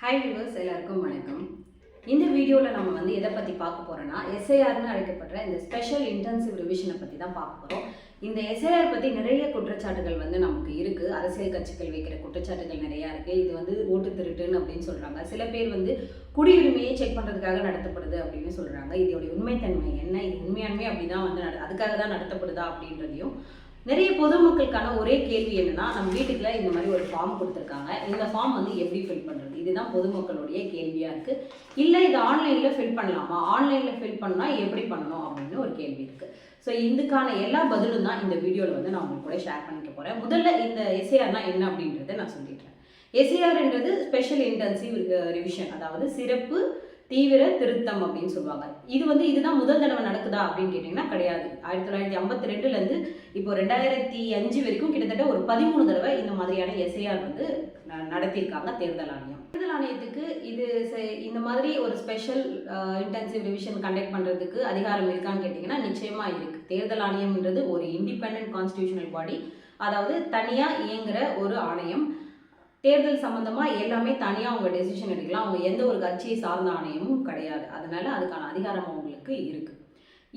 Hi viewers, எல்லாருக்கும் வணக்கம். இந்த வீடியோவில் நம்ம எதை பற்றி பார்க்க போகிறோன்னா, எஸ்ஐஆர்னு அழைக்கப்படுற இந்த ஸ்பெஷல் இன்டென்சிவ் ரிவிஷனை பற்றி தான் பார்க்க போகிறோம். இந்த எஸ்ஐஆர் பற்றி நிறைய குற்றச்சாட்டுகள் நமக்கு இருக்குது. அரசியல் கட்சிகள் வைக்கிற குற்றச்சாட்டுகள் நிறையா இருக்குது. இது ஓட்டு திருட்டுன்னு அப்படின்னு சொல்கிறாங்க. சில பேர் குடியுரிமையை செக் பண்ணுறதுக்காக நடத்தப்படுது அப்படின்னு சொல்கிறாங்க. இதோடைய உண்மைத்தன்மை என்ன, இது உண்மையானுமே அப்படி தான் அதுக்காக தான் நடத்தப்படுதா அப்படின்றதையும், நிறைய பொதுமக்களுக்கான ஒரே கேள்வி என்னன்னா, நம்ம வீட்டுக்குள்ள இந்த மாதிரி ஒரு ஃபார்ம் கொடுத்துருக்காங்க, இந்த ஃபார்ம் எப்படி ஃபில் பண்ணுறது, இதுதான் பொதுமக்களுடைய கேள்வியாக இருக்குது. இல்லை இது ஆன்லைனில் ஃபில் பண்ணலாமா, ஆன்லைனில் ஃபில் பண்ணால் எப்படி பண்ணணும் அப்படின்னு ஒரு கேள்வி இருக்குது. ஸோ இதுக்கான எல்லா பதிலும் தான் இந்த வீடியோவில் நான் உங்களுக்கு கூட ஷேர் பண்ணிக்க போகிறேன். முதல்ல இந்த எஸ்ஐஆர்னா என்ன அப்படின்றத நான் சொல்லிடுறேன். எஸ்ஐஆர்ன்றது ஸ்பெஷல் இன்டென்சிவ் ரிவிஷன், அதாவது சிறப்பு தீவிர திருத்தம் அப்படின்னு சொல்லுவாங்க. இதுதான் முதல் தடவை நடக்குதா அப்படின்னு கேட்டிங்கன்னா கிடையாது. 1952லேருந்து இப்போ 2005 வரைக்கும் கிட்டத்தட்ட ஒரு 13 தடவை இந்த மாதிரியான எஸ்ஐஆர் நடத்தியிருக்காங்க தேர்தல் ஆணையம். தேர்தல் ஆணையத்துக்கு இந்த மாதிரி ஒரு ஸ்பெஷல் இன்டென்சிவ் ரிவிஷன் கண்டக்ட் பண்ணுறதுக்கு அதிகாரம் இருக்கான்னு கேட்டிங்கன்னா நிச்சயமாக இருக்குது. தேர்தல் ஆணையம்ன்றது ஒரு இண்டிபெண்ட் கான்ஸ்டிடியூஷனல் பாடி, அதாவது தனியாக இயங்குகிற ஒரு ஆணையம். தேர்தல் சம்மந்தமாக எல்லாமே தனியாக அவங்க டெசிஷன் எடுக்கலாம். அவங்க எந்த ஒரு கட்சியை சார்ந்த ஆணையமும் கிடையாது. அதனால அதுக்கான அதிகாரம் அவங்களுக்கு இருக்குது.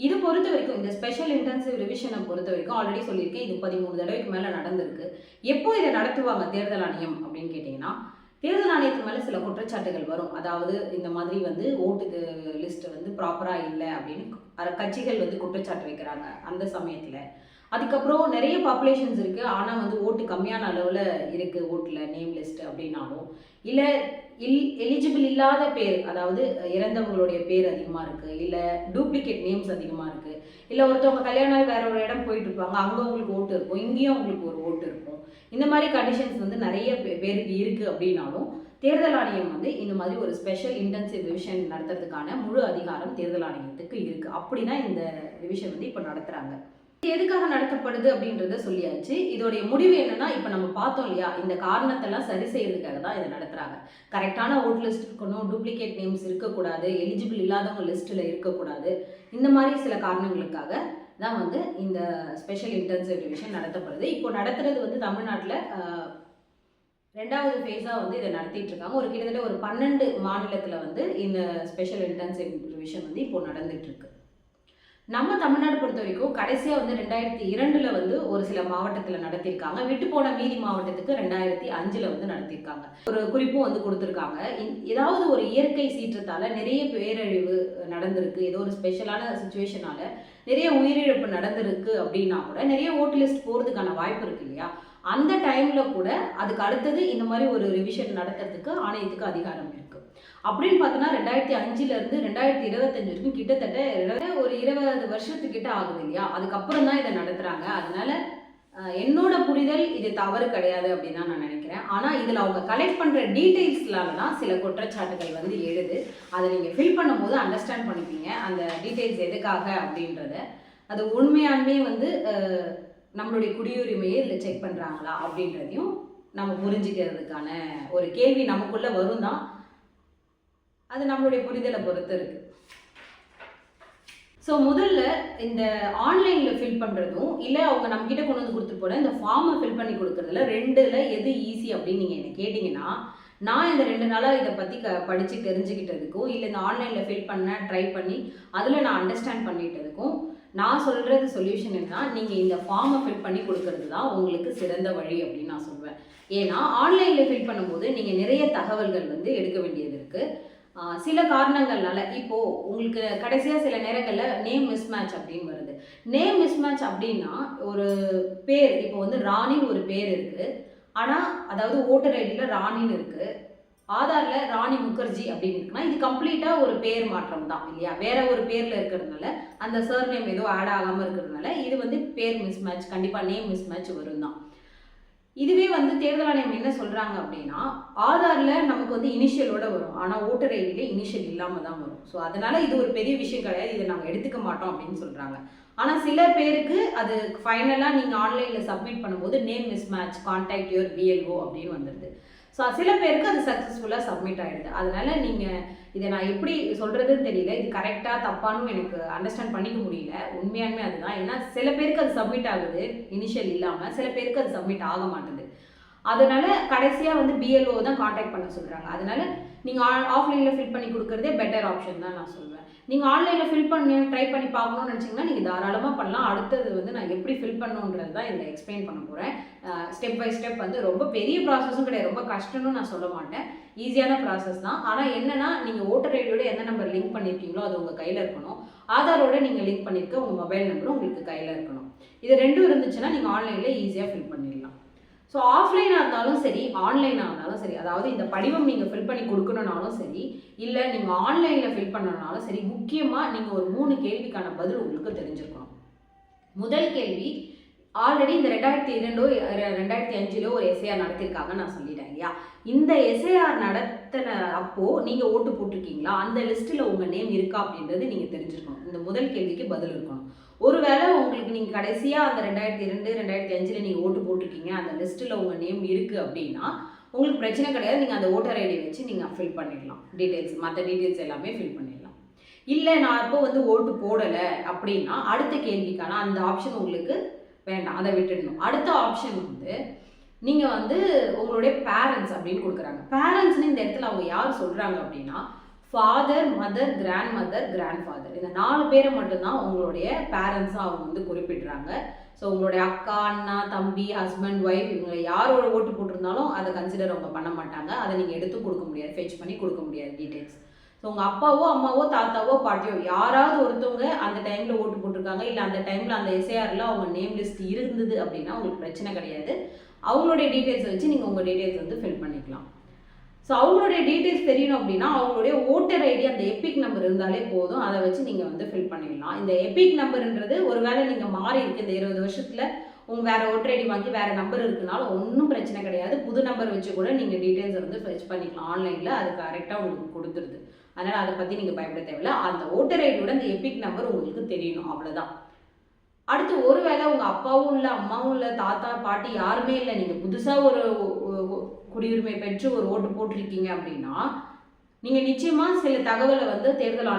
இது பொறுத்த வரைக்கும், இந்த ஸ்பெஷல் இன்டென்சிவ் ரிவிஷனை பொறுத்த வரைக்கும் ஆல்ரெடி சொல்லியிருக்கேன், இது 13 தடவைக்கு மேலே நடந்திருக்கு. எப்போ இதை நடத்துவாங்க தேர்தல் ஆணையம் அப்படின்னு கேட்டிங்கன்னா, தேர்தல் ஆணையத்துக்கு மேலே சில குற்றச்சாட்டுகள் வரும். அதாவது இந்த மாதிரி ஓட்டுக்கு லிஸ்ட் ப்ராப்பராக இல்லை அப்படின்னு கட்சிகள் குற்றச்சாட்டு வைக்கிறாங்க அந்த சமயத்தில். அதுக்கப்புறம் நிறைய பாப்புலேஷன்ஸ் இருக்குது, ஆனால் ஓட்டு கம்மியான அளவில் இருக்குது ஓட்டில் நேம் லிஸ்ட் அப்படின்னாலும், இல்லை எலிஜிபிள் இல்லாத பேர், அதாவது இறந்தவங்களுடைய பேர் அதிகமாக இருக்குது, இல்லை டூப்ளிகேட் நேம்ஸ் அதிகமாக இருக்குது, இல்லை ஒருத்தவங்க கல்யாணம் வேற ஒரு இடம் போயிட்டு இருப்பாங்க, அங்கே அவங்களுக்கு ஓட்டு இருக்கும், இங்கேயும் அவங்களுக்கு ஒரு ஓட்டு இருக்கும். இந்த மாதிரி கண்டிஷன்ஸ் நிறைய பேருக்கு இருக்குது அப்படின்னாலும், தேர்தல் ஆணையம் இந்த மாதிரி ஒரு ஸ்பெஷல் இன்டென்சிவ் ரிவிஷன் நடத்துறதுக்கான முழு அதிகாரம் தேர்தல் ஆணையத்துக்கு இருக்குது. அப்படி தான் இந்த ரிவிஷன் இப்போ நடத்துகிறாங்க. எதுக்காக நடத்தப்படுது அப்படின்றத சொல்லியாச்சு. இதோடைய முடிவு என்னன்னா, இப்போ நம்ம பார்த்தோம் இல்லையா, இந்த காரணத்தெல்லாம் சரி செய்யறதுக்காக தான் இதை நடத்துறாங்க. கரெக்டான ஓட் லிஸ்ட் இருக்கணும், டூப்ளிகேட் நேம்ஸ் இருக்கக்கூடாது, எலிஜிபிள் இல்லாதவங்க லிஸ்ட்டில் இருக்கக்கூடாது. இந்த மாதிரி சில காரணங்களுக்காக தான் இந்த ஸ்பெஷல் இன்டென்சிவ் ரிவிஷன் நடத்தப்படுது. இப்போ நடத்துறது தமிழ்நாட்டில் 2வது ஃபேஸாக இதை நடத்திட்டு இருக்காங்க. கிட்டத்தட்ட ஒரு 12 மாநிலத்தில் இந்த ஸ்பெஷல் இன்டென்சிவ் ரிவிஷன் இப்போ நடந்துட்டு இருக்கு. நம்ம தமிழ்நாடு பொறுத்த வரைக்கும் கடைசியாக 2002ல் ஒரு சில மாவட்டத்தில் நடத்தியிருக்காங்க. விட்டு போன மீதி மாவட்டத்துக்கு 2005ல் நடத்தியிருக்காங்க. ஒரு குறிப்பும் கொடுத்துருக்காங்க. ஏதாவது ஒரு இயற்கை சீற்றத்தால் நிறைய பேரழிவு நடந்திருக்கு, ஏதோ ஒரு ஸ்பெஷலான சுச்சுவேஷனால நிறைய உயிரிழப்பு நடந்திருக்கு அப்படின்னா கூட நிறைய ஓட்டு லிஸ்ட் போகிறதுக்கான வாய்ப்பு இருக்கு இல்லையா, அந்த டைமில் கூட அதுக்கு அடுத்தது இந்த மாதிரி ஒரு ரிவிஷன் நடத்துறதுக்கு ஆணையத்துக்கு அதிகாரம் இருக்குது. அப்படின்னு பார்த்தோன்னா 2005லேருந்து 2025 வரைக்கும் கிட்டத்தட்ட ஒரு 20 வருஷத்துக்கிட்ட ஆகுது இல்லையா, அதுக்கப்புறம் தான் இதை நடத்துகிறாங்க. அதனால என்னோட புரிதல் இது தவறு கிடையாது அப்படின்னு தான் நான் நினைக்கிறேன். ஆனால் இதில் அவங்க கலெக்ட் பண்ணுற டீட்டெயில்ஸ்லால தான் சில குற்றச்சாட்டுகள் எழுது. அதை நீங்கள் ஃபில் பண்ணும்போது அண்டர்ஸ்டாண்ட் பண்ணிப்பீங்க அந்த டீட்டெயில்ஸ் எதுக்காக அப்படின்றத. அது உண்மையாலுமே நம்மளுடைய குடியுரிமையை இதில் செக் பண்ணுறாங்களா அப்படின்றதையும் நம்ம புரிஞ்சுக்கிறதுக்கான ஒரு கேள்வி நமக்குள்ளே வரும் தான். அது நம்மளுடைய புரிதலை பொறுத்து இருக்குது. ஸோ முதல்ல இந்த ஆன்லைனில் ஃபில் பண்ணுறதும், இல்லை அவங்க நம்மக்கிட்ட கொண்டு கொடுத்துட்டு போட இந்த ஃபார்மை ஃபில் பண்ணி கொடுக்குறதுல 2ல் எது ஈஸி அப்படின்னு நீங்கள் என்ன கேட்டிங்கன்னா, நான் இந்த 2 நாளாக இதை பற்றி படித்து தெரிஞ்சுக்கிட்டதுக்கும், இல்லை இந்த ஆன்லைனில் ஃபில் பண்ண ட்ரை பண்ணி அதில் நான் அண்டர்ஸ்டாண்ட் பண்ணிட்டதுக்கும் நான் சொல்கிறது சொல்யூஷன் என்னன்னா, நீங்கள் இந்த ஃபார்மை ஃபில் பண்ணி கொடுக்கறது தான் உங்களுக்கு சிறந்த வழி அப்படின்னு நான் சொல்வேன். ஏன்னா ஆன்லைனில் ஃபில் பண்ணும்போது நீங்கள் நிறைய தகவல்கள் எடுக்க வேண்டியது இருக்குது. சில காரணங்கள்னால இப்போது உங்களுக்கு கடைசியாக சில நேரங்களில் நேம் மிஸ்மேட்ச் அப்படின்னு வருது. நேம் மிஸ்மேட்ச் அப்படின்னா, ஒரு பேர் இப்போ ராணின்னு ஒரு பேர் இருக்குது, ஆனால் அதாவது ஓட்டர் ஐடியில் ராணின்னு இருக்குது, ஆதாரில் ராணி முகர்ஜி அப்படின்னு இருக்குன்னா இது கம்ப்ளீட்டாக ஒரு பேர் மாற்றம் தான் இல்லையா, வேற ஒரு பேரில் இருக்கிறதுனால அந்த சர்நேம் ஏதோ ஆட் ஆகாமல் இருக்கிறதுனால இது பேர் மிஸ்மேட்ச், கண்டிப்பாக நேம் மிஸ்மேட்ச் வரும் தான். இதுவே தேர்தல் ஆணையம் என்ன சொல்கிறாங்க அப்படின்னா, ஆதாரில் நமக்கு இனிஷியலோட வரும், ஆனால் ஓட்டர் ஐடியில் இனிஷியல் இல்லாமல் தான் வரும். ஸோ அதனால் இது ஒரு பெரிய விஷயம் கிடையாது, இதை நாங்கள் எடுத்துக்க மாட்டோம் அப்படின்னு சொல்கிறாங்க. ஆனால் சில பேருக்கு அது ஃபைனலாக நீங்கள் ஆன்லைனில் சப்மிட் பண்ணும்போது name mismatch, contact your BLO அப்படின்னு வந்துடுது. ஸோ சில பேருக்கு அது சக்ஸஸ்ஃபுல்லாக சப்மிட் ஆகிடுது. அதனால் நீங்கள் இதை நான் எப்படி சொல்கிறதுன்னு தெரியல, இது கரெக்டாக தப்பானும் எனக்கு அண்டர்ஸ்டாண்ட் பண்ணிக்க முடியல. உண்மையானுமே அதுதான். ஏன்னா சில பேருக்கு அது சப்மிட் ஆகுது இனிஷியல் இல்லாமல், சில பேருக்கு அது சப்மிட் ஆக மாட்டுது. அதனால கடைசியாக வந்து பிஎல்ஓ தான் காண்டாக்ட் பண்ண சொல்கிறாங்க. அதனால நீங்கள் ஆஃப்லைனில் ஃபில் பண்ணி கொடுக்குறதே பெட்டர் ஆப்ஷன் தான் நான் சொல்வேன். நீங்கள் ஆன்லைனில் ஃபில் பண்ணி ட்ரை பண்ணி பார்க்கணும்னு நினச்சிங்கன்னா நீங்கள் தாராளமாக பண்ணலாம். அடுத்தது வந்து நான் எப்படி ஃபில் பண்ணணுன்றது தான் இதில் எக்ஸ்பிளைன் பண்ண போகிறேன். ஸ்டெப் பை ஸ்டெப் வந்து ரொம்ப பெரிய ப்ராசஸும் கிடையாது, ரொம்ப கஷ்டம்னு நான் சொல்ல மாட்டேன், ஈஸியான ப்ராசஸ் தான். ஆனால் என்னென்னா நீங்கள் ஓட்டர் ஐடியோட எந்த நம்பர் லிங்க் பண்ணியிருக்கீங்களோ அது உங்கள் கையில் இருக்கணும். ஆதாரோட நீங்கள் லிங்க் பண்ணியிருக்க உங்கள் மொபைல் நம்பரும் உங்களுக்கு கையில் இருக்கணும். இது ரெண்டும் இருந்துச்சுன்னா நீங்கள் ஆன்லைனில் ஈஸியாக ஃபில் பண்ணிடலாம். ஸோ ஆஃப்லைனாக இருந்தாலும் சரி, ஆன்லைனாக இருந்தாலும் சரி, அதாவது இந்த படிவம் நீங்கள் ஃபில் பண்ணி கொடுக்கணுன்னாலும் சரி, இல்லை நீங்கள் ஆன்லைனில் ஃபில் பண்ணணுன்னாலும் சரி, முக்கியமாக நீங்கள் ஒரு 3 கேள்விக்கான பதில் உங்களுக்கு தெரிஞ்சிருக்கணும். முதல் கேள்வி, ஆல்ரெடி இந்த 2002 2005 ஒரு எஸ்ஐஆர் நடத்திருக்காங்க நான் சொல்லிட்டேன் இல்லையா. இந்த எஸ்ஐஆர் நடத்தின அப்போது நீங்கள் ஓட்டு போட்டிருக்கீங்களா, அந்த லிஸ்ட்டில் உங்கள் நேம் இருக்கா அப்படின்றது நீங்கள் தெரிஞ்சிருக்கணும். இந்த முதல் கேள்விக்கு பதில் இருக்கணும். ஒருவேளை உங்களுக்கு நீங்கள் கடைசியாக அந்த 2002 2005 நீங்கள் ஓட்டு போட்டிருக்கீங்க, அந்த லிஸ்ட்டில் உங்கள் நேம் இருக்குது அப்படின்னா உங்களுக்கு பிரச்சனை கிடையாது. நீங்கள் அந்த ஓட்டர் ஐடி வச்சு நீங்கள் ஃபில் பண்ணிடலாம். டீட்டெயில்ஸ், மற்ற டீட்டெயில்ஸ் எல்லாமே ஃபில் பண்ணிடலாம். இல்லை நான் இப்போ வந்து ஓட்டு போடலை அப்படின்னா அடுத்த கேள்விக்கான அந்த ஆப்ஷன் உங்களுக்கு வேண்டாம், அதை விட்டுடணும். அடுத்த ஆப்ஷன் வந்து நீங்கள் வந்து உங்களுடைய பேரண்ட்ஸ் அப்படின்னு கொடுக்குறாங்க. பேரண்ட்ஸ்னு இந்த இடத்துல அவங்க யார் சொல்கிறாங்க அப்படின்னா father, mother, grandmother, grandfather, இந்த 4 பேரை மட்டும்தான் உங்களுடைய பேரண்ட்ஸாக அவங்க வந்து குறிப்பிடுறாங்க. ஸோ உங்களுடைய அக்கா, அண்ணா, தம்பி, ஹஸ்பண்ட், ஒய்ஃப் இவங்க யாரோட ஓட்டு போட்டிருந்தாலும் அதை கன்சிடர் அவங்க பண்ண மாட்டாங்க. அதை நீங்கள் எடுத்து கொடுக்க முடியாது, ஃபெச் பண்ணி கொடுக்க முடியாது டீட்டெயில்ஸ். ஸோ உங்கள் அப்பாவோ அம்மாவோ தாத்தாவோ பாட்டியோ யாராவது ஒருத்தவங்க அந்த டைமில் ஓட்டு போட்டிருக்காங்க, இல்லை அந்த டைமில் அந்த எஸ்ஐஆரில் அவங்க நேம் லிஸ்ட் இருந்தது அப்படின்னா உங்களுக்கு பிரச்சனை கிடையாது. அவங்களுடைய டீட்டெயில்ஸை வச்சு நீங்கள் உங்கள் டீட்டெயில்ஸ் வந்து ஃபில் பண்ணிக்கலாம். ஸோ அவங்களுடைய டீட்டெயில்ஸ் தெரியணும் அப்படின்னா அவங்களுடைய ஓட்டர் ஐடி அந்த எபிக் நம்பர் இருந்தாலே போதும், அதை வச்சு நீங்கள் வந்து ஃபில் பண்ணிடலாம். இந்த எபிக் நம்பர்ன்றது ஒருவேளை நீங்கள் மாறி இருக்கு, இந்த 20 வருஷத்தில் உங்கள் வேறு ஓட்டர் ஐடி வாங்கி வேறு நம்பர் இருக்குனாலும் ஒன்றும் பிரச்சனை கிடையாது. புது நம்பர் வச்சு கூட நீங்கள் டீட்டெயில்ஸ் வந்து ஃபெச் பண்ணிக்கலாம் ஆன்லைனில், அது கரெக்டாக உங்களுக்கு கொடுத்துருது. அதனால் அதை பற்றி நீங்கள் பயப்பட தேவையில்லை. அந்த ஓட்டர் ஐடியோட அந்த எபிக் நம்பர் உங்களுக்கு தெரியணும், அவ்வளோதான். அடுத்து ஒருவேளை உங்கள் அப்பாவும் இல்லை, அம்மாவும் இல்லை, தாத்தா பாட்டி யாருமே இல்லை, நீங்கள் புதுசாக ஒரு குடியுரிமை பெற்று ஒரு ஓட்டு போட்டிருக்கீங்க அப்படின்னா நீங்கள் நிச்சயமாக சில தகவலை வந்து தேர்தல்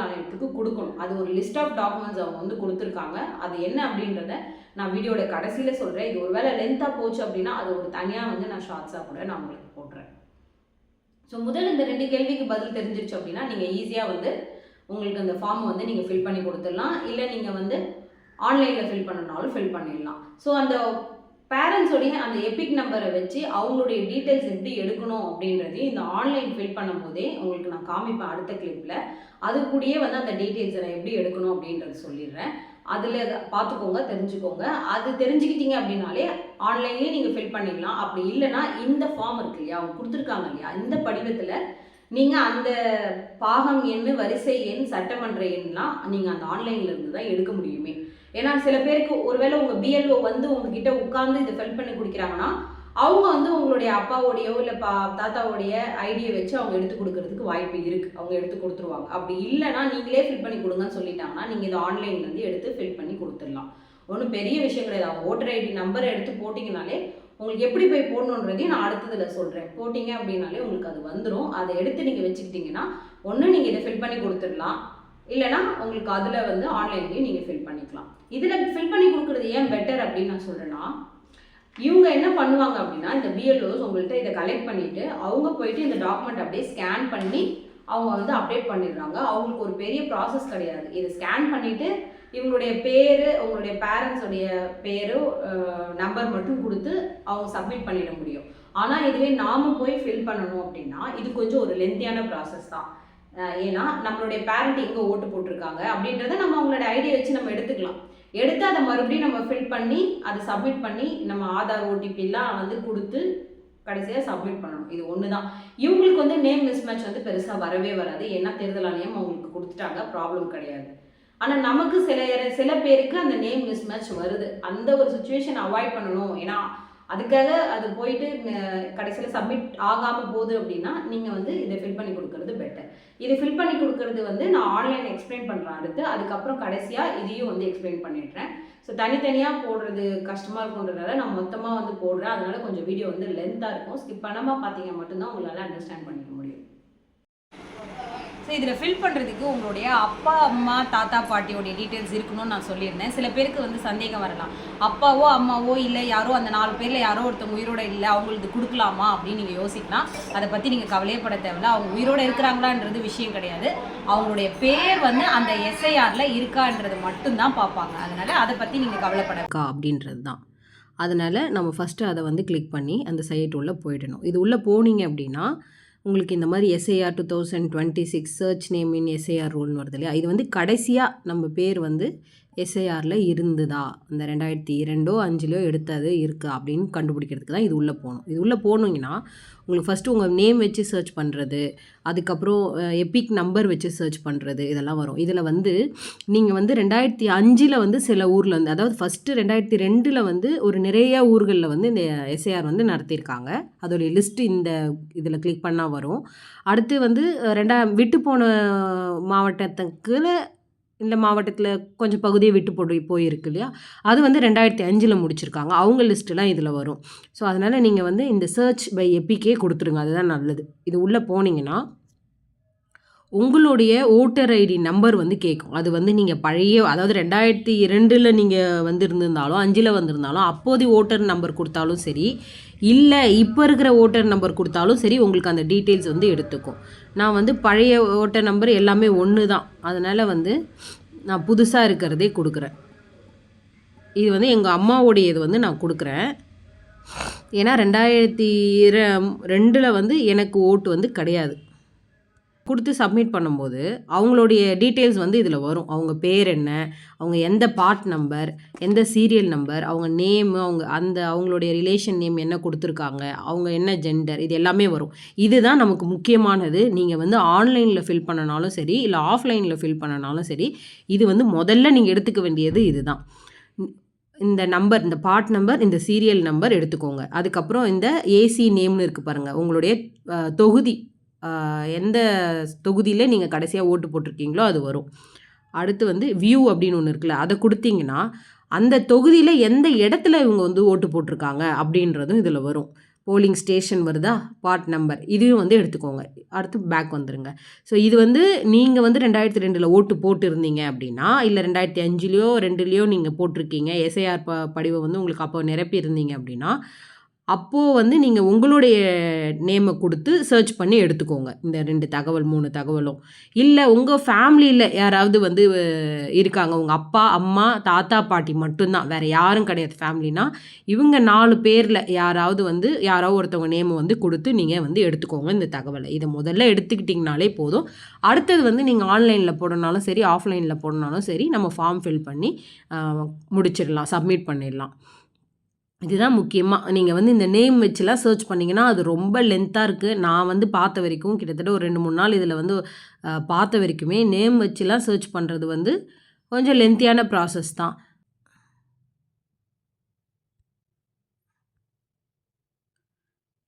ஆணையத்துக்கு கொடுக்கணும். அது ஒரு லிஸ்ட் ஆஃப் டாக்குமெண்ட்ஸ் அவங்க வந்து கொடுத்துருக்காங்க. அது என்ன அப்படின்றத நான் வீடியோட கடைசியில் சொல்கிறேன். இது ஒரு வேளை லென்த்தாக போச்சு அப்படின்னா அது ஒரு தனியாக வந்து நான் ஷார்ட்ஸாக கூட நான் உங்களுக்கு போடுறேன். ஸோ முதல்ல இந்த 2 கேள்விக்கு பதில் தெரிஞ்சிருச்சு அப்படின்னா நீங்கள் ஈஸியாக வந்து உங்களுக்கு அந்த ஃபார்ம் வந்து நீங்கள் ஃபில் பண்ணி கொடுத்துடலாம். இல்லை நீங்கள் வந்து ஆன்லைனில் ஃபில் பண்ணனாலும் ஃபில் பண்ணிடலாம். ஸோ அந்த பேரண்ட்ஸோடைய அந்த எபிக் நம்பரை வச்சு அவங்களுடைய டீட்டெயில்ஸ் எப்படி எடுக்கணும் அப்படின்றதையும் இந்த ஆன்லைன் ஃபில் பண்ணும் போதே உங்களுக்கு நான் காமிப்பேன் அடுத்த கிளிப்பில். அது கூடயே வந்து அந்த டீட்டெயில்ஸை நான் எப்படி எடுக்கணும் அப்படின்றது சொல்லிடுறேன். அதில் பார்த்துக்கோங்க, தெரிஞ்சுக்கோங்க. அது தெரிஞ்சுக்கிட்டீங்க அப்படின்னாலே ஆன்லைன்லேயே நீங்கள் ஃபில் பண்ணிடலாம். அப்படி இல்லைனா இந்த ஃபார்ம் இருக்கு இல்லையா, அவங்க கொடுத்துருக்காங்க இல்லையா, இந்த படிவத்தில் நீங்கள் அந்த பாகம் எண், வரிசை எண், சட்டமன்ற எண்லாம் நீங்கள் அந்த ஆன்லைனில் இருந்து தான் எடுக்க முடியுமே. ஏன்னா சில பேருக்கு ஒருவேளை உங்கள் பிஎல்ஓ வந்து உங்ககிட்ட உட்காந்து இதை ஃபில் பண்ணி கொடுக்குறாங்கன்னா அவங்க வந்து உங்களுடைய அப்பாவோடையோ இல்லை தாத்தாவோடைய ஐடியை வச்சு அவங்க எடுத்து கொடுக்கறதுக்கு வாய்ப்பு இருக்குது, அவங்க எடுத்து கொடுத்துருவாங்க. அப்படி இல்லைனா நீங்களே ஃபில் பண்ணி கொடுங்கன்னு சொல்லிட்டாங்கன்னா நீங்கள் இதை ஆன்லைன்லேருந்து எடுத்து ஃபில் பண்ணி கொடுத்துடலாம். ஒன்றும் பெரிய விஷயம் கிடையாது. அவங்க ஓட்டர் ஐடி நம்பரை எடுத்து போட்டிங்கனாலே உங்களுக்கு எப்படி போய் போடணுன்றதையும் நான் அடுத்ததில் சொல்கிறேன். போட்டிங்க அப்படின்னாலே உங்களுக்கு அது வந்துடும். அதை எடுத்து நீங்கள் வச்சுக்கிட்டிங்கன்னா ஒன்று நீங்கள் இதை ஃபில் பண்ணி கொடுத்துடலாம், இல்லைனா உங்களுக்கு அதில் வந்து ஆன்லைன்லேயும் நீங்கள் ஃபில் பண்ணிக்கலாம். இதில் ஃபில் பண்ணி கொடுக்குறது ஏன் பெட்டர் அப்படின்னு நான் சொல்கிறேன்னா, இவங்க என்ன பண்ணுவாங்க அப்படின்னா இந்த பிஎல்ஓஸ் உங்கள்கிட்ட இதை கலெக்ட் பண்ணிவிட்டு அவங்க போயிட்டு இந்த டாக்குமெண்ட் அப்படியே ஸ்கேன் பண்ணி அவங்க வந்து அப்டேட் பண்ணிடுறாங்க. அவங்களுக்கு ஒரு பெரிய ப்ராசஸ் கிடையாது. இதை ஸ்கேன் பண்ணிவிட்டு இவங்களுடைய பேர், உங்களுடைய பேரண்ட்ஸோடைய பேர், நம்பர் மட்டும் கொடுத்து அவங்க சப்மிட் பண்ணிட முடியும். ஆனால் இதுவே நாம் போய் ஃபில் பண்ணணும் அப்படின்னா இது கொஞ்சம் ஒரு லென்த்தியான ப்ராசஸ் தான். ஏன்னா நம்மளுடைய பேரண்ட் எங்கே ஓட்டு போட்டிருக்காங்க அப்படின்றத நம்ம அவங்களோட ஐடியா வச்சு நம்ம எடுத்துக்கலாம். எடுத்து அதை மறுபடியும் நம்ம ஃபில் பண்ணி அதை சப்மிட் பண்ணி நம்ம ஆதார் ஓடிபிலாம் வந்து கொடுத்து கடைசியாக சப்மிட் பண்ணணும். இது ஒன்று தான். இவங்களுக்கு வந்து நேம் மிஸ்மேட்ச் வந்து பெருசாக வரவே வராது. ஏன்னா தேர்தல் ஆணையம் அவங்களுக்கு கொடுத்துட்டாங்க, ப்ராப்ளம் கிடையாது. ஆனால் நமக்கு சில பேருக்கு அந்த நேம் மிஸ்மேட்ச் வருது. அந்த ஒரு சுச்சுவேஷன் அவாய்ட் பண்ணணும். ஏன்னா அதுக்காக அது போயிட்டு கடைசியில் சப்மிட் ஆகாமல் போகுது அப்படின்னா நீங்கள் வந்து இதை ஃபில் பண்ணி கொடுக்கறது பெட்டர். இதை ஃபில் பண்ணி கொடுக்கறது வந்து நான் ஆன்லைன் எக்ஸ்பிளைன் பண்ணுறேன் அடுத்து. அதுக்கப்புறம் கடைசியாக இதையும் வந்து எக்ஸ்பிளைன் பண்ணிடுறேன். ஸோ தனித்தனியாக போடுறது கஷ்டமாக இருக்குன்றதால நான் மொத்தமாக வந்து போடுறேன். அதனால கொஞ்சம் வீடியோ வந்து லென்த்தாக இருக்கும். ஸ்கிப் பண்ணாமல் பார்த்தீங்க மட்டும்தான் உங்களால் அண்டர்ஸ்டாண்ட் பண்ணிக்க முடியும். ஸோ இதில் ஃபில் பண்ணுறதுக்கு உங்களுடைய அப்பா அம்மா தாத்தா பாட்டியோடைய டீட்டெயில்ஸ் இருக்கணும்னு நான் சொல்லியிருந்தேன். சில பேருக்கு வந்து சந்தேகம் வரலாம், அப்பாவோ அம்மாவோ இல்லை யாரோ அந்த 4 பேரில் யாரோ ஒருத்தவங்க உயிரோடு இல்லை, அவங்களுக்கு கொடுக்கலாமா அப்படின்னு நீங்கள் யோசிக்கலாம். அதை பற்றி நீங்கள் கவலையப்பட தேவையில்ல. அவங்க உயிரோடு இருக்கிறாங்களான்றது விஷயம் கிடையாது. அவங்களுடைய பேர் வந்து அந்த எஸ்ஐஆரில் இருக்கான்றது மட்டும்தான் பார்ப்பாங்க. அதனால் அதை பற்றி நீங்கள் கவலைப்படக்கா அப்படின்றது தான். அதனால் நம்ம ஃபஸ்ட்டு அதை வந்து கிளிக் பண்ணி அந்த சைட் உள்ளே போயிடணும். இது உள்ளே போனீங்க அப்படின்னா உங்களுக்கு இந்த மாதிரி SIR 2026 search name in SIR ரோல்னு வருது இல்லையா, இது வந்து கடைசியாக நம்ம பேர் வந்து எஸ்ஐஆரில் இருந்துதா, அந்த 2002 5 எடுத்தது இருக்கா அப்படின்னு கண்டுபிடிக்கிறதுக்கு தான் இது உள்ளே போகணும். இது உள்ளே போனீங்கன்னா உங்களுக்கு ஃபஸ்ட்டு உங்கள் நேம் வச்சு சர்ச் பண்ணுறது, அதுக்கப்புறம் எபிக் நம்பர் வச்சு சர்ச் பண்ணுறது, இதெல்லாம் வரும். இதில் வந்து நீங்கள் வந்து 2005 வந்து சில ஊரில் வந்து, அதாவது ஃபஸ்ட்டு 2002 வந்து ஒரு நிறைய ஊர்களில் வந்து இந்த எஸ்ஐஆர் வந்து நடத்தியிருக்காங்க. அதோடைய லிஸ்ட்டு இந்த இதில் கிளிக் பண்ணால் வரும். அடுத்து வந்து விட்டு போன மாவட்டத்துக்கு இந்த மாவட்டத்தில் கொஞ்சம் பகுதியை விட்டு போயிருக்கு இல்லையா, அது வந்து 2005 முடிச்சிருக்காங்க. அவங்க லிஸ்ட்டுலாம் இதில் வரும். ஸோ அதனால் நீங்கள் வந்து இந்த சர்ச் பை எபிக்கே கொடுத்துருங்க, அதுதான் நல்லது. இது உள்ளே போனீங்கன்னா உங்களுடைய ஓட்டர் ஐடி நம்பர் வந்து கேட்கும். அது வந்து நீங்கள் பழைய, அதாவது 2002 நீங்கள் வந்து இருந்திருந்தாலும் 5 வந்திருந்தாலும் அப்போது ஓட்டர் நம்பர் கொடுத்தாலும் சரி, இல்லை இப்போ இருக்கிற ஓட்டர் நம்பர் கொடுத்தாலும் சரி, உங்களுக்கு அந்த டீட்டெயில்ஸ் வந்து எடுத்துக்கும். நான் வந்து பழைய ஓட்டர் நம்பர் எல்லாமே ஒன்று தான், அதனால் வந்து நான் புதுசாக இருக்கிறதே கொடுக்குறேன். இது வந்து எங்கள் அம்மாவோடைய இது வந்து நான் கொடுக்குறேன். ஏன்னா 2002 வந்து எனக்கு ஓட்டு வந்து கிடையாது. கொடுத்து சப்மிட் பண்ணும்போது அவங்களுடைய டீட்டெயில்ஸ் வந்து இதில் வரும். அவங்க பேர் என்ன, அவங்க எந்த பார்ட் நம்பர், எந்த சீரியல் நம்பர், அவங்க நேமு, அவங்களுடைய ரிலேஷன் நேம் என்ன கொடுத்துருக்காங்க, அவங்க என்ன ஜெண்டர், இது எல்லாமே வரும். இதுதான் நமக்கு முக்கியமானது. நீங்கள் வந்து ஆன்லைனில் ஃபில் பண்ணனாலும் சரி, இல்லை ஆஃப்லைனில் ஃபில் பண்ணனாலும் சரி, இது வந்து முதல்ல நீங்கள் எடுத்துக்க வேண்டியது இதுதான். இந்த நம்பர், இந்த பார்ட் நம்பர், இந்த சீரியல் நம்பர் எடுத்துக்கோங்க. அதுக்கப்புறம் இந்த ஏசி நேம்னு இருக்குது பாருங்கள், உங்களுடைய தொகுதி, எந்த தொகுதியில் நீங்கள் கடைசியாக ஓட்டு போட்டிருக்கீங்களோ அது வரும். அடுத்து வந்து வியூ அப்படின்னு ஒன்று இருக்குல்ல, அதை கொடுத்தீங்கன்னா அந்த தொகுதியில் எந்த இடத்துல இவங்க வந்து ஓட்டு போட்டிருக்காங்க அப்படின்றதும் இதில் வரும். போலிங் ஸ்டேஷன் வருதா, பார்ட் நம்பர், இதுவும் வந்து எடுத்துக்கோங்க. அடுத்து பேக் வந்துடுங்க. ஸோ இது வந்து நீங்கள் வந்து 2002 ஓட்டு போட்டிருந்தீங்க அப்படின்னா, இல்லை 2005 2 நீங்கள் போட்டிருக்கீங்க, எஸ்ஐஆர் படிவம் வந்து உங்களுக்கு அப்போ நிரப்பியிருந்தீங்க அப்படின்னா, அப்போது வந்து நீங்கள் உங்களுடைய நேமை கொடுத்து சர்ச் பண்ணி எடுத்துக்கோங்க, இந்த 2 தகவல் 3 தகவலும். இல்லை உங்கள் ஃபேமிலியில் யாராவது வந்து இருக்காங்க, உங்கள் அப்பா அம்மா தாத்தா பாட்டி மட்டும்தான், வேறு யாரும் கிடையாது ஃபேமிலினா, இவங்க 4 பேரில் யாராவது வந்து யாராவது ஒருத்தவங்க நேமை வந்து கொடுத்து நீங்கள் வந்து எடுத்துக்கோங்க இந்த தகவலை. இதை முதல்ல எடுத்துக்கிட்டிங்கனாலே போதும். அடுத்தது வந்து நீங்கள் ஆன்லைனில் போடனாலும் சரி, ஆஃப்லைனில் போடனாலும் சரி, நம்ம ஃபார்ம் ஃபில் பண்ணி முடிச்சிடலாம், சப்மிட் பண்ணிடலாம். இதுதான் முக்கியமாக. நீங்கள் வந்து இந்த நேம் வச்சுலாம் சர்ச் பண்ணிங்கன்னா அது ரொம்ப லென்த்தாக இருக்குது. நான் வந்து பார்த்த வரைக்கும் கிட்டத்தட்ட ஒரு 2-3 நாள் இதில் வந்து பார்த்த வரைக்குமே நேம் வச்சுலாம் சர்ச் பண்ணுறது வந்து கொஞ்சம் லென்த்தியான ப்ராசஸ் தான்.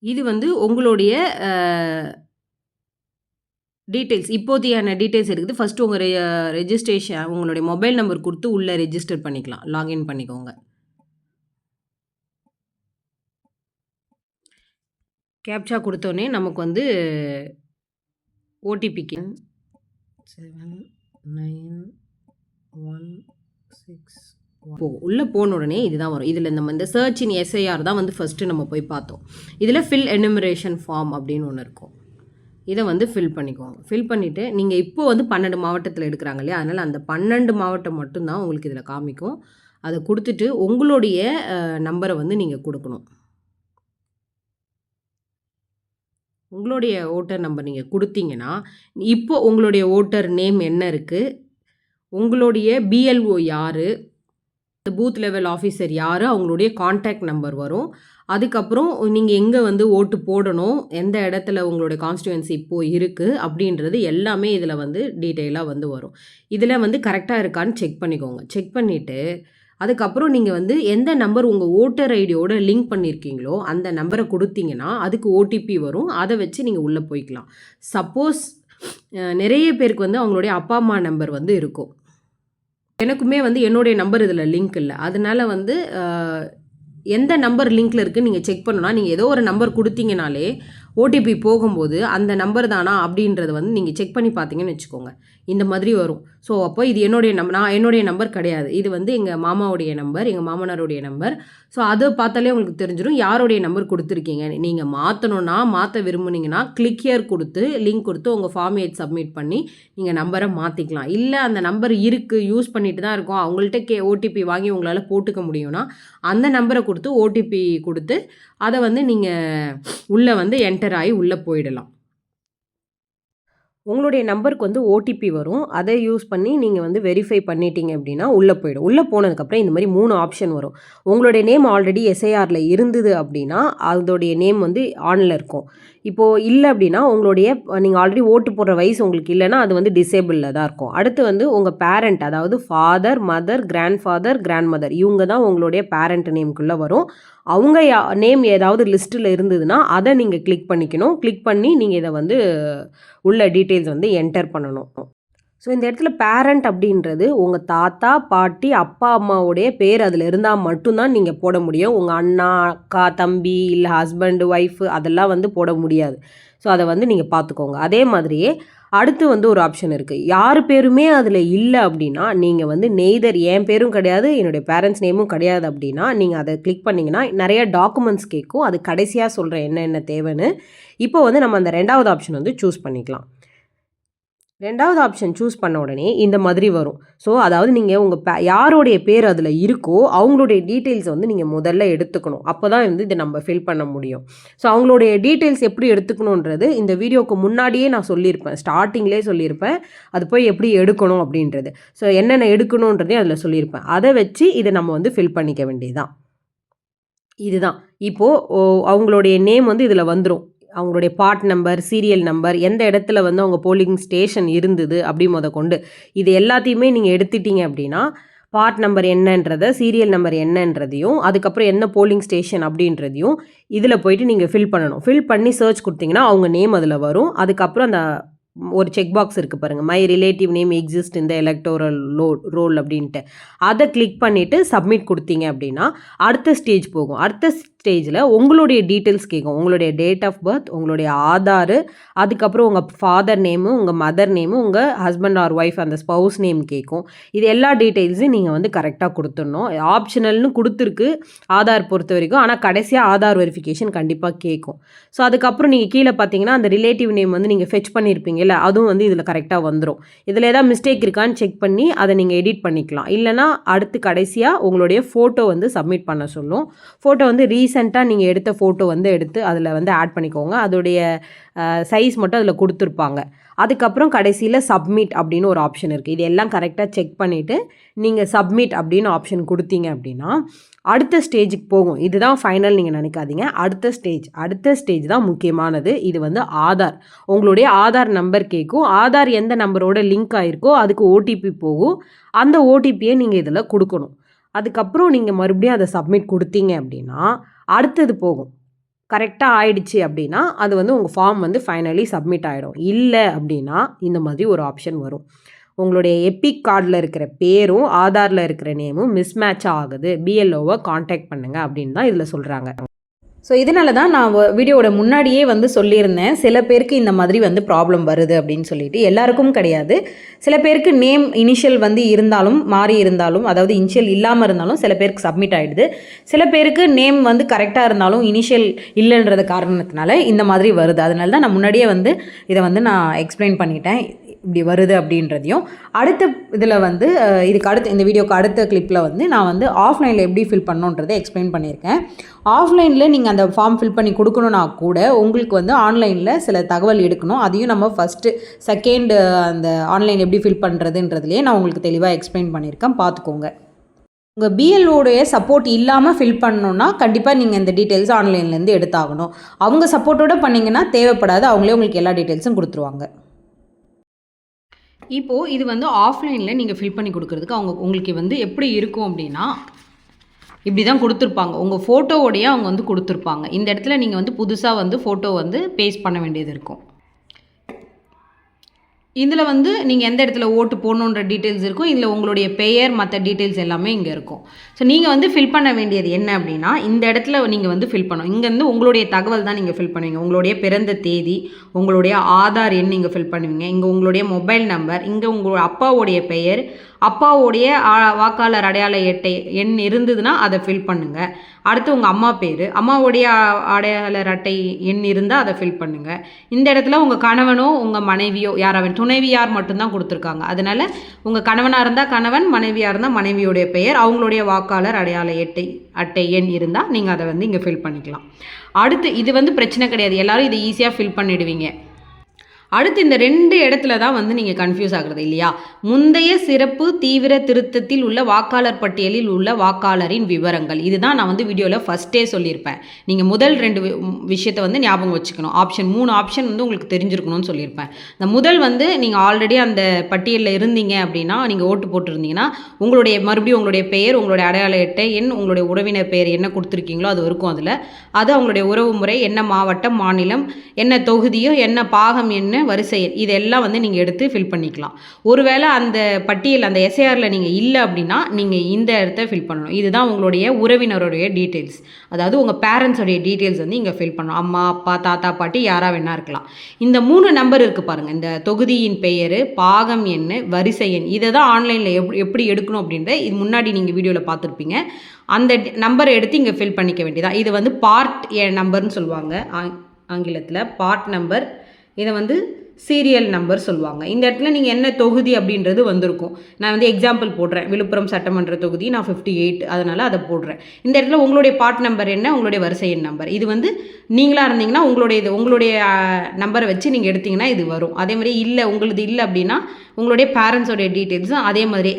இது வந்து உங்களுடைய டீட்டெயில்ஸ், இப்போதையான டீட்டெயில்ஸ் இருக்குது. ஃபஸ்ட்டு உங்கள் ரெஜிஸ்ட்ரேஷன், உங்களுடைய மொபைல் நம்பர் கொடுத்து உள்ளே ரெஜிஸ்டர் பண்ணிக்கலாம், லாகின் பண்ணிக்கோங்க. கேப்சா கொடுத்தோன்னே நமக்கு வந்து ஓடிபிக்கு 79161 உள்ளே போன உடனே இதுதான் வரும். இதில் நம்ம இந்த சர்ச் இன் எஸ்ஐஆர் தான் வந்து ஃபஸ்ட்டு நம்ம போய் பார்த்தோம். இதில் ஃபில் எனுமரேஷன் ஃபார்ம் அப்படின்னு ஒன்று இருக்கும். இதை வந்து ஃபில் பண்ணிக்கோங்க. ஃபில் பண்ணிவிட்டு நீங்கள் இப்போது வந்து 12 மாவட்டத்தில் எடுக்கிறாங்க இல்லையா, அதனால் அந்த 12 மாவட்டம் மட்டும்தான் உங்களுக்கு இதில் காமிக்கும். அதை கொடுத்துட்டு உங்களுடைய நம்பரை வந்து நீங்கள் கொடுக்கணும். உங்களுடைய ஓட்டர் நம்பர் நீங்கள் கொடுத்தீங்கன்னா, இப்போ உங்களுடைய ஓட்டர் நேம் என்ன இருக்குது, உங்களுடைய பிஎல்ஓ யார், பூத் லெவல் ஆஃபீஸர் யார், அவங்களுடைய கான்டாக்ட் நம்பர் வரும். அதுக்கப்புறம் நீங்கள் எங்கே வந்து ஓட்டு போடணும், எந்த இடத்துல உங்களுடைய கான்ஸ்டியூவன்சி இப்போது இருக்குது அப்படின்றது எல்லாமே இதில் வந்து டீட்டெயிலாக வந்து வரும். இதில் வந்து கரெக்டாக இருக்கான்னு செக் பண்ணிக்கோங்க. செக் பண்ணிவிட்டு அதுக்கப்புறம் நீங்கள் வந்து எந்த நம்பர் உங்கள் ஓட்டர் ஐடியோட லிங்க் பண்ணியிருக்கீங்களோ அந்த நம்பரை கொடுத்தீங்கன்னா அதுக்கு ஓடிபி வரும். அதை வச்சு நீங்கள் உள்ளே போய்க்கலாம். சப்போஸ் நிறைய பேருக்கு வந்து அவங்களுடைய அப்பா அம்மா நம்பர் வந்து இருக்கும். எனக்குமே வந்து என்னுடைய நம்பர் இதில் லிங்க் இல்லை. அதனால் வந்து எந்த நம்பர் லிங்க்கில் இருக்குதுன்னு நீங்கள் செக் பண்ணணும்னா, நீங்கள் ஏதோ ஒரு நம்பர் கொடுத்தீங்கனாலே ஓடிபி போகும்போது அந்த நம்பர் தானா அப்படின்றத வந்து நீங்கள் செக் பண்ணி பார்த்தீங்கன்னு வச்சுக்கோங்க, இந்த மாதிரி வரும். ஸோ அப்போ இது என்னுடைய நம்பர் கிடையாது, இது வந்து எங்கள் மாமாவுடைய நம்பர், எங்கள் மாமனாருடைய நம்பர். ஸோ அதை பார்த்தாலே உங்களுக்கு தெரிஞ்சிடும் யாருடைய நம்பர் கொடுத்துருக்கீங்க. நீங்கள் மாற்ற விரும்புனீங்கன்னா கிளிக் ஹியர் கொடுத்து லிங்க் கொடுத்து உங்கள் ஃபார்ம் 8 சப்மிட் பண்ணி நீங்கள் நம்பரை மாற்றிக்கலாம். இல்லை அந்த நம்பர் இருக்குது, யூஸ் பண்ணிட்டு தான் இருக்கோம், அவங்கள்ட்ட ஓடிபி வாங்கி உங்களால் போட்டுக்க முடியும்னா அந்த நம்பரை கொடுத்து ஓடிபி கொடுத்து அதை வந்து நீங்கள் உள்ளே வந்து என்டர் ஆகி உள்ளே போயிடலாம். உங்களுடைய நம்பருக்கு வந்து ஓடிபி வரும், அதை யூஸ் பண்ணி நீங்கள் வந்து வெரிஃபை பண்ணிட்டீங்க அப்படின்னா உள்ளே போயிடும். உள்ளே போனதுக்கப்புறம் இந்த மாதிரி 3 ஆப்ஷன் வரும். உங்களுடைய நேம் ஆல்ரெடி எஸ்ஐஆரில் இருந்தது அப்படின்னா அதோடைய நேம் வந்து ஆனில் இருக்கும். இப்போது இல்லை அப்படின்னா நீங்கள் ஆல்ரெடி ஓட்டு போடுற வயசு உங்களுக்கு இல்லைன்னா அது வந்து டிசேபிளில் தான் இருக்கும். அடுத்து வந்து உங்கள் பேரண்ட், அதாவது ஃபாதர், மதர், கிராண்ட்ஃபாதர், கிராண்ட்மதர், இவங்க தான் உங்களுடைய பேரண்ட் நேம்குள்ளே வரும். அவங்க நேம் ஏதாவது லிஸ்ட்டில் இருந்ததுன்னா அதை நீங்கள் கிளிக் பண்ணிக்கணும். கிளிக் பண்ணி நீங்கள் இதை வந்து உள்ள டீட்டெயில்ஸ் வந்து என்டர் பண்ணணும். ஸோ இந்த இடத்துல பேரண்ட் அப்படின்றது உங்கள் தாத்தா, பாட்டி, அப்பா, அம்மாவுடைய பேர் அதில் இருந்தால் மட்டும்தான் நீங்கள் போட முடியும். உங்கள் அண்ணா, அக்கா, தம்பி, இல்லை ஹஸ்பண்டு, ஒய்ஃபு அதெல்லாம் வந்து போட முடியாது. ஸோ அதை வந்து நீங்கள் பார்த்துக்கோங்க. அதே மாதிரியே அடுத்து வந்து ஒரு ஆப்ஷன் இருக்குது, யார் பேருமே அதில் இல்லை அப்படின்னா நீங்கள் வந்து நெய்தர் என் பேரும் கிடையாது, என்னுடைய பேரண்ட்ஸ் நேமும் கிடையாது அப்படின்னா நீங்கள் அதை கிளிக் பண்ணிங்கன்னா நிறைய டாக்குமெண்ட்ஸ் கேட்கும். அது கடைசியாக சொல்கிறேன் என்ன தேவைன்னு. இப்போ வந்து நம்ம அந்த 2வது ஆப்ஷன் வந்து சூஸ் பண்ணிக்கலாம். 2வது ஆப்ஷன் சூஸ் பண்ண உடனே இந்த மாதிரி வரும். ஸோ அதாவது நீங்கள் உங்கள் யாருடைய பேர் அதில் இருக்கோ அவங்களுடைய டீட்டெயில்ஸை வந்து நீங்கள் முதல்ல எடுத்துக்கணும். அப்போ தான் வந்து இதை நம்ம ஃபில் பண்ண முடியும். ஸோ அவங்களுடைய டீட்டெயில்ஸ் எப்படி எடுத்துக்கணுன்றது இந்த வீடியோவுக்கு முன்னாடியே நான் சொல்லியிருப்பேன், ஸ்டார்டிங்லேயே சொல்லியிருப்பேன். அது போய் எப்படி எடுக்கணும் அப்படின்றது, ஸோ என்னென்ன எடுக்கணுன்றதையும் அதில் சொல்லியிருப்பேன். அதை வச்சு இதை நம்ம வந்து ஃபில் பண்ணிக்க வேண்டியதுதான். இதுதான் இப்போது அவங்களுடைய நேம் வந்து இதில் வந்துடும். அவங்களுடைய பார்ட் நம்பர், சீரியல் நம்பர், எந்த இடத்துல வந்து அவங்க போலிங் ஸ்டேஷன் இருந்தது அப்படி கொண்டு இது எல்லாத்தையுமே நீங்கள் எடுத்துட்டீங்க அப்படின்னா பார்ட் நம்பர் என்னன்றதை, சீரியல் நம்பர் என்னன்றதையும், அதுக்கப்புறம் என்ன போலிங் ஸ்டேஷன் அப்படின்றதையும் இதில் போயிட்டு நீங்கள் ஃபில் பண்ணணும். ஃபில் பண்ணி சர்ச் கொடுத்தீங்கன்னா அவங்க நேம் அதில் வரும். அதுக்கப்புறம் அந்த ஒரு செக் பாக்ஸ் இருக்குது பாருங்கள், மை ரிலேட்டிவ் நேம் எக்ஸிஸ்ட் இந்த எலக்டோரல் ரோல் அப்படின்ட்டு, அதை கிளிக் பண்ணிவிட்டு சப்மிட் கொடுத்தீங்க அப்படின்னா அடுத்த ஸ்டேஜ் போகும். அடுத்த ஸ்டேஜில் உங்களுடைய டீட்டெயில்ஸ் கேட்கும். உங்களுடைய டேட் ஆஃப் பர்த், உங்களுடைய ஆதார், அதுக்கப்புறம் உங்கள் ஃபாதர் நேமு, உங்கள் மதர் நேமு, உங்கள் ஹஸ்பண்ட் ஆர் ஒய்ஃப் அந்த ஸ்பவுஸ் நேம் கேட்கும். இது எல்லா டீட்டெயில்ஸும் நீங்கள் வந்து கரெக்டாக கொடுத்துடணும். ஆப்ஷனல்னு கொடுத்துருக்கு ஆதார் பொறுத்த வரைக்கும், ஆனால் கடைசியாக ஆதார் வெரிஃபிகேஷன் கண்டிப்பாக கேட்கும். ஸோ அதுக்கப்புறம் நீங்கள் கீழே பார்த்தீங்கன்னா அந்த ரிலேட்டிவ் நேம் வந்து நீங்கள் ஃபெச் பண்ணியிருப்பீங்க இல்லை, அதுவும் வந்து இதில் கரெக்டாக வந்துடும். இதில் ஏதாவது மிஸ்டேக் இருக்கான்னு செக் பண்ணி அதை நீங்கள் எடிட் பண்ணிக்கலாம். இல்லைனா அடுத்து கடைசியாக உங்களுடைய ஃபோட்டோ வந்து சப்மிட் பண்ண சொல்லும். ஃபோட்டோ வந்து ரீசெண்டாக நீங்கள் எடுத்த ஃபோட்டோ வந்து எடுத்து அதில் வந்து ஆட் பண்ணிக்கோங்க. அதோடைய சைஸ் மட்டும் அதில் கொடுத்துருப்பாங்க. அதுக்கப்புறம் கடைசியில் சப்மிட் அப்படின்னு ஒரு ஆப்ஷன் இருக்குது. இது எல்லாம் கரெக்டாக செக் பண்ணிவிட்டு நீங்கள் சப்மிட் அப்படின்னு ஆப்ஷன் கொடுத்தீங்க அப்படின்னா அடுத்த ஸ்டேஜுக்கு போகும். இதுதான் ஃபைனல் நீங்கள் நினைக்காதீங்க. அடுத்த ஸ்டேஜ் தான் முக்கியமானது. இது வந்து ஆதார், உங்களுடைய ஆதார் நம்பர் கேட்கும். ஆதார் எந்த நம்பரோட லிங்க் ஆகிருக்கோ அதுக்கு ஓடிபி போகும். அந்த ஓடிபியை நீங்கள் இதில் கொடுக்கணும். அதுக்கப்புறம் நீங்கள் மறுபடியும் அதை சப்மிட் கொடுத்தீங்க அப்படின்னா அடுத்தது போகும். கரெக்டாக ஆயிடுச்சு அப்படின்னா அது வந்து உங்கள் ஃபார்ம் வந்து ஃபைனலி சப்மிட் ஆகிடும். இல்லை அப்படின்னா இந்த மாதிரி ஒரு ஆப்ஷன் வரும். உங்களுடைய எபிக் கார்டில் இருக்கிற பேரும் ஆதாரில் இருக்கிற நேமும் மிஸ்மேட்ச் ஆகுது, பிஎல்ஓவை காண்டாக்ட் பண்ணுங்கள் அப்படின்னு தான் இதில் சொல்கிறாங்க. ஸோ இதனால தான் நான் வீடியோவோட முன்னாடியே வந்து சொல்லியிருந்தேன், சில பேருக்கு இந்த மாதிரி வந்து ப்ராப்ளம் வருது அப்படின்னு சொல்லிட்டு. எல்லாருக்கும் கிடையாது. சில பேருக்கு நேம் இனிஷியல் வந்து இருந்தாலும் மாறி இருந்தாலும், அதாவது இனிஷியல் இல்லாமல் இருந்தாலும் சில பேருக்கு சப்மிட் ஆகிடுது. சில பேருக்கு நேம் வந்து கரெக்டாக இருந்தாலும் இனிஷியல் இல்லைன்றது காரணத்தினால இந்த மாதிரி வருது. அதனால தான் நான் முன்னாடியே வந்து இதை வந்து நான் எக்ஸ்பிளைன் பண்ணிட்டேன் இப்படி வருது அப்படின்றதையும். அடுத்த இதில் வந்து இதுக்கு அடுத்து இந்த வீடியோக்கு அடுத்த கிளிப்பில் வந்து நான் வந்து ஆஃப்லைனில் எப்படி ஃபில் பண்ணணுன்றதை எக்ஸ்பிளைன் பண்ணியிருக்கேன். ஆஃப்லைனில் நீங்கள் அந்த ஃபார்ம் ஃபில் பண்ணி கொடுக்கணுன்னா கூட உங்களுக்கு வந்து ஆன்லைனில் சில தகவல் எடுக்கணும். அதையும் நம்ம செகண்ட் அந்த ஆன்லைன் எப்படி ஃபில் பண்ணுறதுன்றதுலேயே நான் உங்களுக்கு தெளிவாக எக்ஸ்பிளைன் பண்ணியிருக்கேன், பார்த்துக்கோங்க. உங்கள் பிஎல்ஓடைய சப்போர்ட் இல்லாமல் ஃபில் பண்ணணுன்னா கண்டிப்பாக நீங்கள் இந்த டீட்டெயில்ஸ் ஆன்லைன்லேருந்து எடுத்தாகணும். அவங்க சப்போர்ட்டோடு பண்ணிங்கன்னா தேவைப்படாது, அவங்களே உங்களுக்கு எல்லா டீட்டெயில்ஸும் கொடுத்துருவாங்க. இப்போது இது வந்து ஆஃப்லைனில் நீங்கள் ஃபில் பண்ணி கொடுக்குறதுக்கு உங்களுக்கு வந்து எப்படி இருக்கும் அப்படின்னா இப்படி தான் கொடுத்துருப்பாங்க. உங்கள் ஃபோட்டோவோடையே அவங்க வந்து கொடுத்துருப்பாங்க. இந்த இடத்துல நீங்கள் வந்து புதுசாக வந்து ஃபோட்டோ வந்து பேஸ்ட் பண்ண வேண்டியது இருக்கும். இதில் வந்து நீங்கள் எந்த இடத்துல ஓட்டு போடணுன்ற டீட்டெயில்ஸ் இருக்கும். இதில் உங்களுடைய பெயர் மற்ற டீட்டெயில்ஸ் எல்லாமே இங்கே இருக்கும். ஸோ நீங்கள் வந்து ஃபில் பண்ண வேண்டியது என்ன அப்படின்னா, இந்த இடத்துல நீங்கள் வந்து ஃபில் பண்ணணும். இங்கேருந்து உங்களுடைய தகவல் தான் நீங்கள் ஃபில் பண்ணுவீங்க. உங்களுடைய பிறந்த தேதி, உங்களுடைய ஆதார் எண் நீங்கள் ஃபில் பண்ணுவீங்க. இங்கே உங்களுடைய மொபைல் நம்பர், இங்கே உங்கள் அப்பாவுடைய பெயர், அப்பாவுடைய வாக்காளர் அடையாள அட்டை எண் இருந்ததுன்னா அதை ஃபில் பண்ணுங்கள். அடுத்து உங்கள் அம்மா பேர், அம்மாவுடைய அடையாளர் அட்டை எண் இருந்தால் அதை ஃபில் பண்ணுங்கள். இந்த இடத்துல உங்கள் கணவனோ உங்கள் மனைவியோ யாராவது துணைவியார் மட்டும்தான் கொடுத்துருக்காங்க. அதனால் உங்கள் கணவனாக இருந்தால் கணவன், மனைவியாக இருந்தால் மனைவியோடைய பெயர், அவங்களுடைய வாக்காளர் அடையாள அட்டை எண் இருந்தால் நீங்கள் அதை வந்து இங்கே ஃபில் பண்ணிக்கலாம். அடுத்து இது வந்து பிரச்சனை கிடையாது, எல்லோரும் இதை ஈஸியாக ஃபில் பண்ணிடுவீங்க. அடுத்து இந்த 2 இடத்துல தான் வந்து நீங்கள் கன்ஃபியூஸ் ஆகுறது இல்லையா? முந்தைய சிறப்பு தீவிர திருத்தத்தில் உள்ள வாக்காளர் பட்டியலில் உள்ள வாக்காளரின் விவரங்கள், இதுதான் நான் வந்து வீடியோவில் ஃபஸ்ட்டே சொல்லியிருப்பேன். நீங்கள் முதல் 2 விஷயத்தை வந்து ஞாபகம் வச்சுக்கணும். 3 ஆப்ஷன் வந்து உங்களுக்கு தெரிஞ்சிருக்கணும்னு சொல்லியிருப்பேன். இந்த முதல் வந்து நீங்கள் ஆல்ரெடி அந்த பட்டியலில் இருந்தீங்க அப்படின்னா, நீங்கள் ஓட்டு போட்டிருந்தீங்கன்னா மறுபடியும் உங்களுடைய பெயர், உங்களுடைய அடையாள அட்டை எண், உங்களுடைய உறவினர் பெயர் என்ன கொடுத்துருக்கீங்களோ அது இருக்கும். அது அவங்களுடைய உறவு முறை என்ன, மாவட்டம், மாநிலம் என்ன, தொகுதியோ என்ன, பாகம் என்ன, வரிசை இதெல்லாம் வந்து நீங்கள் எடுத்து ஃபில் பண்ணிக்கலாம். ஒருவேளை அந்த பட்டியல் அந்த எஸ்ஐஆரில் நீங்கள் இல்லை அப்படின்னா நீங்கள் இந்த இடத்த ஃபில் பண்ணணும். இதுதான் உங்களுடைய உறவினருடைய டீட்டெயில்ஸ், அதாவது உங்கள் பேரண்ட்ஸோடைய டீட்டெயில்ஸ் வந்து இங்கே ஃபில் பண்ணணும். அம்மா, அப்பா, தாத்தா, பாட்டி யாராக வேணா இருக்கலாம். இந்த 3 நம்பர் இருக்குது பாருங்கள், இந்த தொகுதியின் பெயர், பாகம் எண், வரிசை எண், இதை தான் ஆன்லைனில் எப்படி எடுக்கணும் அப்படின்றத இது முன்னாடி நீங்கள் வீடியோவில் பார்த்துருப்பீங்க. அந்த நம்பரை எடுத்து இங்கே ஃபில் பண்ணிக்க வேண்டியதான். இது வந்து பார்ட் நம்பர்னு சொல்லுவாங்க ஆங்கிலத்தில், பார்ட் நம்பர். இதை வந்து சீரியல் நம்பர் சொல்லுவாங்க. இந்த இடத்துல நீங்கள் என்ன தொகுதி அப்படின்றது வந்திருக்கும். நான் வந்து எக்ஸாம்பிள் போடுறேன், விழுப்புரம் சட்டமன்ற தொகுதி நான் 58, அதனால் அதை போடுறேன். இந்த இடத்துல உங்களுடைய பார்ட் நம்பர் என்ன, உங்களுடைய வரிசை எண் நம்பர், இது வந்து நீங்களாக இருந்தீங்கன்னா உங்களுடைய நம்பரை வச்சு நீங்கள் எடுத்திங்கன்னா இது வரும். அதே மாதிரி இல்லை உங்களுது இல்லை அப்படின்னா உங்களுடைய பேரண்ட்ஸோடைய டீட்டெயில்ஸும் அதே மாதிரி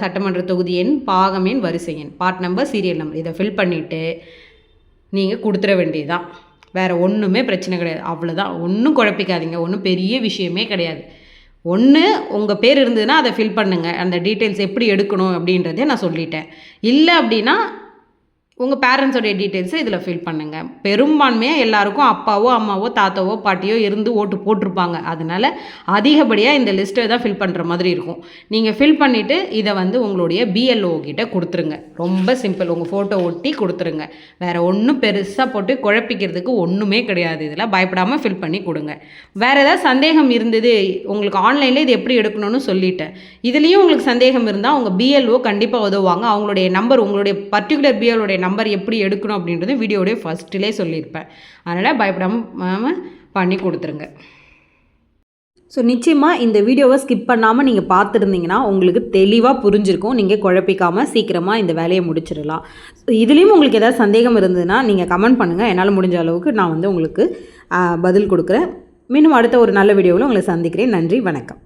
சட்டமன்ற தொகுதி எண், பாகம் எண், வரிசை எண், பார்ட் நம்பர், சீரியல் நம்பர் இதை ஃபில் பண்ணிவிட்டு நீங்கள் கொடுத்துட வேண்டியதுதான். வேறு ஒன்றுமே பிரச்சனை கிடையாது. அவ்வளோதான், ஒன்றும் குழப்பிக்காதீங்க, ஒன்றும் பெரிய விஷயமே கிடையாது. உங்கள் பேர் இருந்ததுன்னா அதை ஃபில் பண்ணுங்கள். அந்த டீட்டெயில்ஸ் எப்படி எடுக்கணும் அப்படின்றதே நான் சொல்லிட்டேன். இல்லை அப்படின்னா உங்கள் பேரண்ட்ஸோடைய டீட்டெயில்ஸை இதில் ஃபில் பண்ணுங்கள். பெரும்பான்மையாக எல்லாருக்கும் அப்பாவோ அம்மாவோ தாத்தாவோ பாட்டியோ இருந்து ஓட்டு போட்டிருப்பாங்க. அதனால் அதிகப்படியாக இந்த லிஸ்ட்டை தான் ஃபில் பண்ணுற மாதிரி இருக்கும். நீங்கள் ஃபில் பண்ணிவிட்டு இதை வந்து உங்களுடைய பிஎல்ஓ கிட்ட கொடுத்துருங்க. ரொம்ப சிம்பிள், உங்கள் ஃபோட்டோ ஒட்டி கொடுத்துருங்க. வேறு ஒன்றும் பெருசாக போட்டு குழப்பிக்கிறதுக்கு ஒன்றுமே கிடையாது. இதில் பயப்படாமல் ஃபில் பண்ணி கொடுங்க. வேறு ஏதாவது சந்தேகம் இருந்தது உங்களுக்கு, ஆன்லைனில் இது எப்படி எடுக்கணும்னு சொல்லிட்டேன். இதுலேயும் உங்களுக்கு சந்தேகம் இருந்தால் உங்கள் பிஎல்ஓ கண்டிப்பாக உதவுவாங்க. அவங்களுடைய நம்பர், உங்களுடைய பர்டிகுலர் பிஎல்ஓடைய நம்பர் எப்படி எடுக்கணும் அப்படின்றது வீடியோடைய ஃபஸ்ட்டிலே சொல்லியிருப்பேன். அதனால் பயப்படாமல் பண்ணி கொடுத்துருங்க. ஸோ நிச்சயமாக இந்த வீடியோவை ஸ்கிப் பண்ணாமல் நீங்கள் பார்த்துருந்தீங்கன்னா உங்களுக்கு தெளிவாக புரிஞ்சிருக்கும். நீங்கள் குழப்பிக்காமல் சீக்கிரமாக இந்த வேலையை முடிச்சிடலாம். ஸோ இதுலேயும் உங்களுக்கு ஏதாவது சந்தேகம் இருந்ததுன்னா நீங்கள் கமெண்ட் பண்ணுங்கள். என்னால் முடிஞ்ச அளவுக்கு நான் வந்து உங்களுக்கு பதில் கொடுக்குறேன். மீண்டும் அடுத்த ஒரு நல்ல வீடியோவில் உங்களை சந்திக்கிறேன். நன்றி, வணக்கம்.